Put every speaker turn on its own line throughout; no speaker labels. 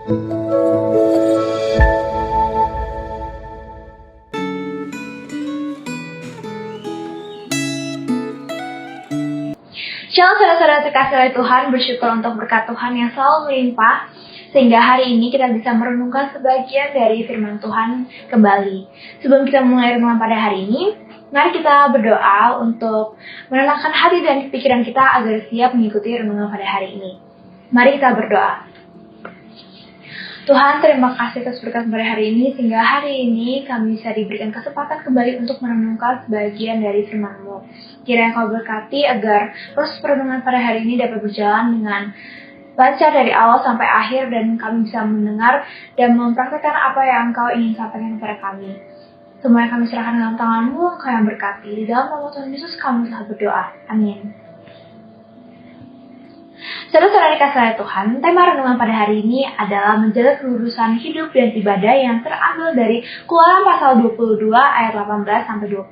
Shalom saudara-saudara terkasih oleh Tuhan, bersyukur untuk berkat Tuhan yang selalu melimpah, sehingga hari ini kita bisa merenungkan sebagian dari firman Tuhan kembali. Sebelum kita mulai renungan pada hari ini, mari kita berdoa untuk menenangkan hati dan pikiran kita agar siap mengikuti renungan pada hari ini. Mari kita berdoa. Tuhan, terima kasih atas berkat pada hari ini, sehingga hari ini kami bisa diberikan kesempatan kembali untuk merenungkan sebagian dari firman-Mu. Kiranya Kau berkati agar proses perenungan pada hari ini dapat berjalan dengan lancar dari awal sampai akhir, dan kami bisa mendengar dan mempraktikkan apa yang Kau ingin sampaikan kepada kami. Semua yang kami serahkan dalam tangan-Mu, Kau yang berkati. Di dalam nama Tuhan Yesus kami telah berdoa. Amin. Saudara-saudara dikasih oleh Tuhan, tema renungan pada hari ini adalah menjaga kelurusan hidup dan ibadah yang terambil dari Keluaran pasal 22 ayat 18 sampai 20.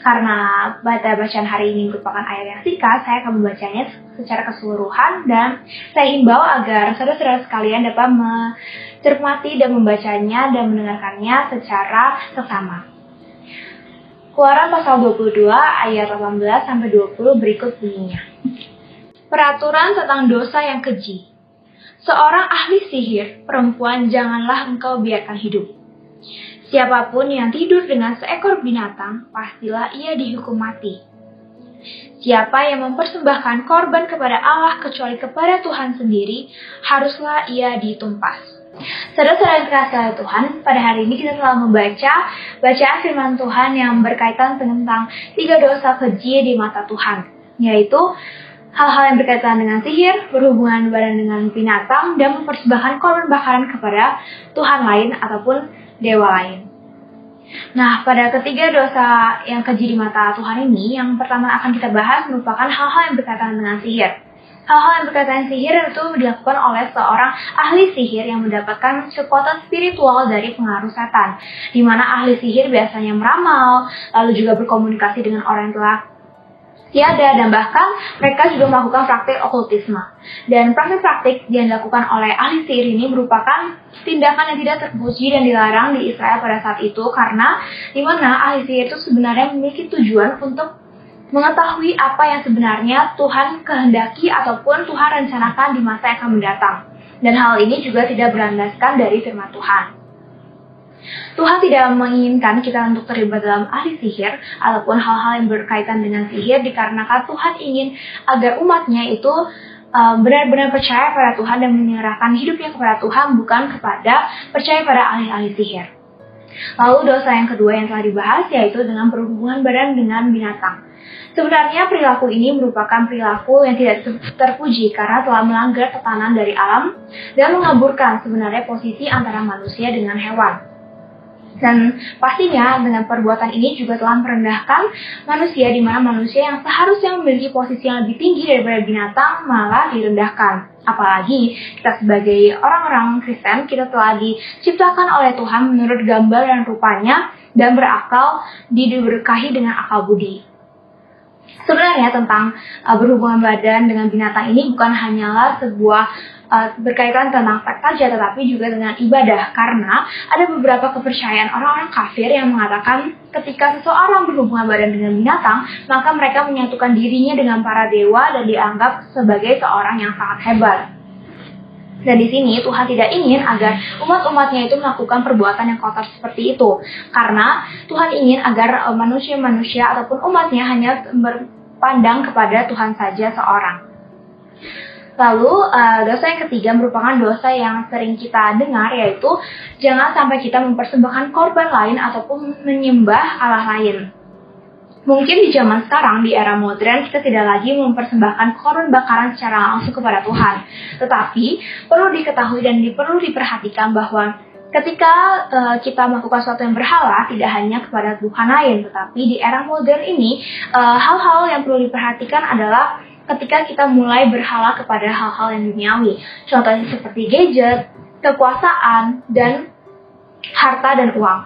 Karena bacaan hari ini merupakan ayat yang singkat, saya akan membacanya secara keseluruhan dan saya himbau agar saudara-saudara sekalian dapat mencermati dan membacanya dan mendengarkannya secara seksama. Keluaran pasal 22 ayat 18 sampai 20 berikut bunyinya. Peraturan tentang dosa yang keji. Seorang ahli sihir perempuan janganlah engkau biarkan hidup. Siapapun yang tidur dengan seekor binatang, pastilah ia dihukum mati. Siapa yang mempersembahkan korban kepada Allah kecuali kepada Tuhan sendiri, haruslah ia ditumpas. Saudara-saudara yang dikasihi oleh Tuhan, pada hari ini kita telah membaca bacaan firman Tuhan yang berkaitan tentang 3 dosa keji di mata Tuhan, yaitu hal-hal yang berkaitan dengan sihir, berhubungan badan dengan binatang, dan mempersembahkan korban bakaran kepada Tuhan lain ataupun dewa lain. Nah, pada ketiga dosa yang keji di mata Tuhan ini, yang pertama akan kita bahas merupakan hal-hal yang berkaitan dengan sihir. Hal-hal yang berkaitan sihir itu dilakukan oleh seorang ahli sihir yang mendapatkan kekuatan spiritual dari pengaruh setan, di mana ahli sihir biasanya meramal, lalu juga berkomunikasi dengan orang yang telah tiada, dan bahkan mereka juga melakukan praktik okultisme. Dan praktik-praktik yang dilakukan oleh ahli sihir ini merupakan tindakan yang tidak terpuji dan dilarang di Israel pada saat itu, karena di mana ahli sihir itu sebenarnya memiliki tujuan untuk mengetahui apa yang sebenarnya Tuhan kehendaki ataupun Tuhan rencanakan di masa yang akan mendatang. Dan hal ini juga tidak berlandaskan dari firman Tuhan. Tuhan tidak menginginkan kita untuk terlibat dalam ahli sihir ataupun hal-hal yang berkaitan dengan sihir, dikarenakan Tuhan ingin agar umatnya itu benar-benar percaya pada Tuhan dan menyerahkan hidupnya kepada Tuhan, bukan kepada percaya pada ahli-ahli sihir. Lalu dosa yang kedua yang telah dibahas yaitu dengan berhubungan badan dengan binatang. Sebenarnya perilaku ini merupakan perilaku yang tidak terpuji karena telah melanggar tatanan dari alam dan mengaburkan sebenarnya posisi antara manusia dengan hewan. Dan pastinya dengan perbuatan ini juga telah merendahkan manusia, di mana manusia yang seharusnya memiliki posisi yang lebih tinggi daripada binatang malah direndahkan. Apalagi kita sebagai orang-orang Kristen, kita telah diciptakan oleh Tuhan menurut gambar dan rupanya dan berakal, diberkahi dengan akal budi. Sebenarnya tentang berhubungan badan dengan binatang ini bukan hanyalah sebuah berkaitan tentang seks saja, tetapi juga dengan ibadah, karena ada beberapa kepercayaan orang-orang kafir yang mengatakan ketika seseorang berhubungan badan dengan binatang, maka mereka menyatukan dirinya dengan para dewa dan dianggap sebagai seorang yang sangat hebat. Dan di sini Tuhan tidak ingin agar umat-umatnya itu melakukan perbuatan yang kotor seperti itu, karena Tuhan ingin agar manusia-manusia ataupun umatnya hanya berpandang kepada Tuhan saja seorang. Lalu dosa yang ketiga merupakan dosa yang sering kita dengar, yaitu jangan sampai kita mempersembahkan korban lain ataupun menyembah Allah lain. Mungkin di zaman sekarang, di era modern, kita tidak lagi mempersembahkan korban bakaran secara langsung kepada Tuhan. Tetapi perlu diketahui dan perlu diperhatikan bahwa ketika kita melakukan sesuatu yang berhala, tidak hanya kepada Tuhan lain, tetapi di era modern ini hal-hal yang perlu diperhatikan adalah ketika kita mulai berhala kepada hal-hal yang duniawi. Contohnya seperti gadget, kekuasaan, dan harta dan uang.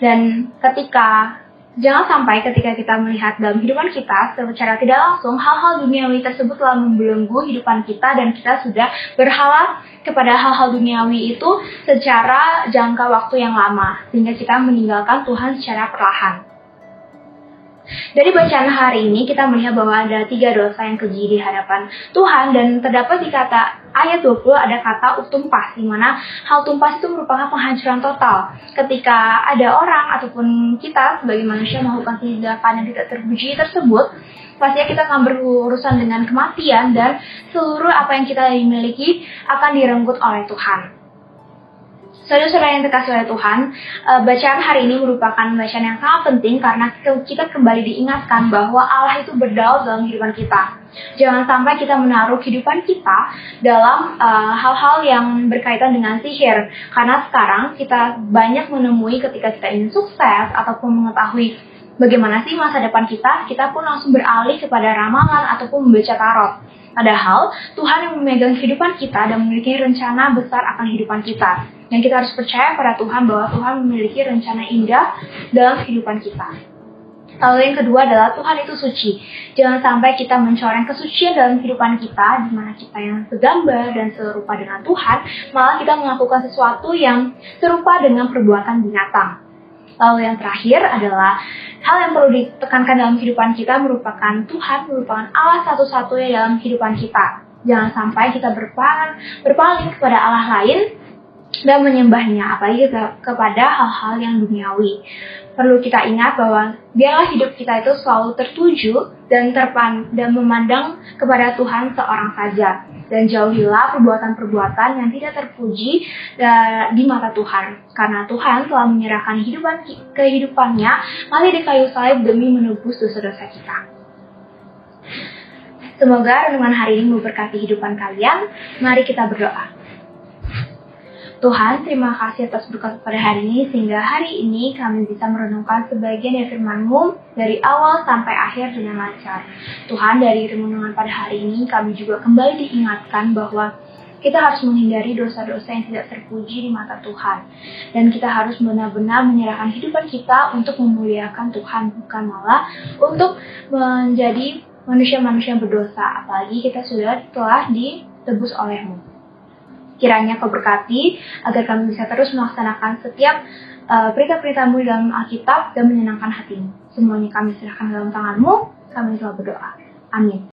Dan ketika Jangan sampai ketika kita melihat dalam kehidupan kita secara tidak langsung hal-hal duniawi tersebut telah membelenggu kehidupan kita dan kita sudah berharap kepada hal-hal duniawi itu secara jangka waktu yang lama sehingga kita meninggalkan Tuhan secara perlahan. Dari bacaan hari ini kita melihat bahwa ada 3 dosa yang keji di hadapan Tuhan dan terdapat di kata ayat 20 ada kata tumpas, di mana hal tumpas itu merupakan penghancuran total. Ketika ada orang ataupun kita sebagai manusia melakukan tindakan yang tidak terpuji tersebut, pastinya kita akan berurusan dengan kematian dan seluruh apa yang kita miliki akan direnggut oleh Tuhan. Saudara-saudara yang terkasih oleh Tuhan, bacaan hari ini merupakan bacaan yang sangat penting karena kita kembali diingatkan bahwa Allah itu berdaul dalam kehidupan kita. Jangan sampai kita menaruh kehidupan kita dalam hal-hal yang berkaitan dengan sihir. Karena sekarang kita banyak menemui ketika kita ingin sukses ataupun mengetahui bagaimana sih masa depan kita pun langsung beralih kepada ramalan ataupun membaca tarot. Padahal Tuhan yang memegang kehidupan kita dan memiliki rencana besar akan kehidupan kita. Dan kita harus percaya pada Tuhan bahwa Tuhan memiliki rencana indah dalam kehidupan kita. Lalu yang kedua adalah Tuhan itu suci. Jangan sampai kita mencoreng kesucian dalam kehidupan kita, di mana kita yang segambar dan serupa dengan Tuhan, malah kita melakukan sesuatu yang serupa dengan perbuatan binatang. Lalu yang terakhir adalah hal yang perlu ditekankan dalam kehidupan kita merupakan Tuhan merupakan Allah satu-satunya dalam kehidupan kita. Jangan sampai kita berpaling kepada Allah lain dan menyembahnya, apalagi kepada hal-hal yang duniawi. Perlu kita ingat bahwa biarlah hidup kita itu selalu tertuju dan memandang kepada Tuhan seorang saja. Dan jauhilah perbuatan-perbuatan yang tidak terpuji di mata Tuhan. Karena Tuhan telah menyerahkan kehidupannya mati di kayu salib demi menebus dosa-dosa kita. Semoga renungan hari ini memberkati kehidupan kalian. Mari kita berdoa. Tuhan, terima kasih atas berkat pada hari ini, sehingga hari ini kami bisa merenungkan sebagian dari firman-Mu dari awal sampai akhir dengan lancar. Tuhan, dari renungan pada hari ini kami juga kembali diingatkan bahwa kita harus menghindari dosa-dosa yang tidak terpuji di mata Tuhan. Dan kita harus benar-benar menyerahkan kehidupan kita untuk memuliakan Tuhan, bukan malah untuk menjadi manusia-manusia yang berdosa, apalagi kita telah ditebus oleh-Mu. Kiranya Kau berkati agar kami bisa terus melaksanakan setiap perintah-perintah-Mu dalam Alkitab dan menyenangkan hati-Mu. Semuanya kami serahkan dalam tangan-Mu, kami telah berdoa. Amin.